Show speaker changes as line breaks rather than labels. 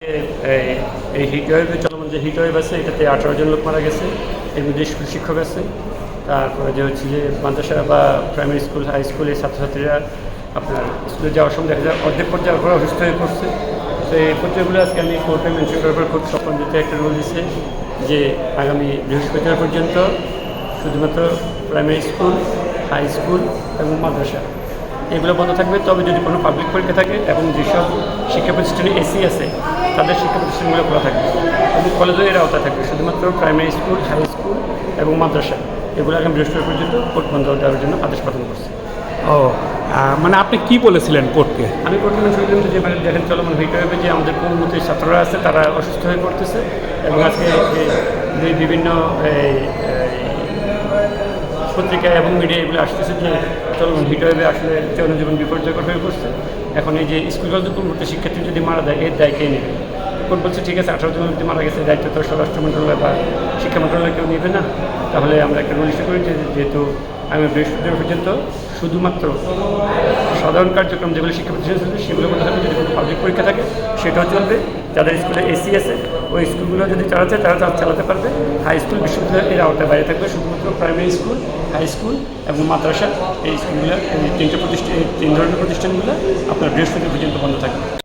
এই হিটওয়েভে চলমান যে হিটওয়েভ আছে এটাতে 18 জন লোক মারা গেছে, এর মধ্যে স্কুল শিক্ষক আছে। তারপরে যে হচ্ছে যে মাদ্রাসা বা প্রাইমারি স্কুল হাই স্কুলের ছাত্রছাত্রীরা আপনার স্কুলে যাওয়ার সময় দেখা যায় অর্ধেক পর্যায়ে ওরা অসুস্থ হয়ে পড়ছে। তো এই পর্যায়গুলো আজকে আমি কোর্টে মেনশন করার পর কোর্ট সম্বন্ধিত একটা রুল দিচ্ছে যে আগামী বৃহস্পতিবার পর্যন্ত শুধুমাত্র প্রাইমারি স্কুল, হাই স্কুল এবং মাদ্রাসা এগুলো বন্ধ থাকবে। তবে যদি কোনো পাবলিক পরীক্ষা থাকে এবং যেসব শিক্ষা প্রতিষ্ঠানে এসি আছে তাদের শিক্ষা প্রতিষ্ঠানগুলো খোলা থাকবে এবং কলেজও এর আওতা থাকবে। শুধুমাত্র প্রাইমারি স্কুল, হাই স্কুল এবং মাদ্রাসা এগুলো আগামী বৃহস্পতিবার পর্যন্ত কোর্ট বন্ধ দেওয়ার জন্য আদেশ প্রদান করছে।
ও মানে আপনি কি বলেছিলেন কোর্টকে?
আমি কোর্টে মেনশন করলাম যে মানে দেখেন চলমান হিটওয়েভে যে আমাদের পূর্ববর্তী ছাত্ররা আছে তারা অসুস্থ হয়ে পড়তেছে এবং আজকে যে বিভিন্ন পত্রিকা এবং মিডিয়া এগুলো আসতেছে যে চলমান হিটওয়েভে আসলে জনজীবন বিপর্যয়কর হয়ে পড়ছে। এখন এই যে স্কুল কলেজে পূর্ববর্তী শিক্ষার্থী যদি মারা যায় এর দায় কে নেবে? কোর্ট বলছে ঠিক আছে 18 জন যদি মারা গেছে দায়িত্ব তো স্বরাষ্ট্র মন্ত্রণালয় বা শিক্ষা মন্ত্রণালয় কেউ নেবে না। তাহলে আমরা একটা রুল ইস্যু করি যেহেতু আমি বৃহস্পতিবার পর্যন্ত শুধুমাত্র সাধারণ কার্যক্রম যেগুলো শিক্ষা প্রতিষ্ঠান চলবে সেগুলো করতে হবে। যদি কোনো পাবলিক পরীক্ষা থাকে সেটাও চলবে। যাদের স্কুলে এসি আছে ওই স্কুলগুলো যদি চালাতে তারা চালাতে পারবে। হাই স্কুল বিশ্ববিদ্যালয় এর আওতায় বাইরে থাকবে। শুধুমাত্র প্রাইমারি স্কুল, হাই স্কুল এবং মাদ্রাসা এই স্কুলগুলো এই তিন ধরনের প্রতিষ্ঠানগুলো আপনার বৃহস্পতিবার পর্যন্ত বন্ধ থাকবে।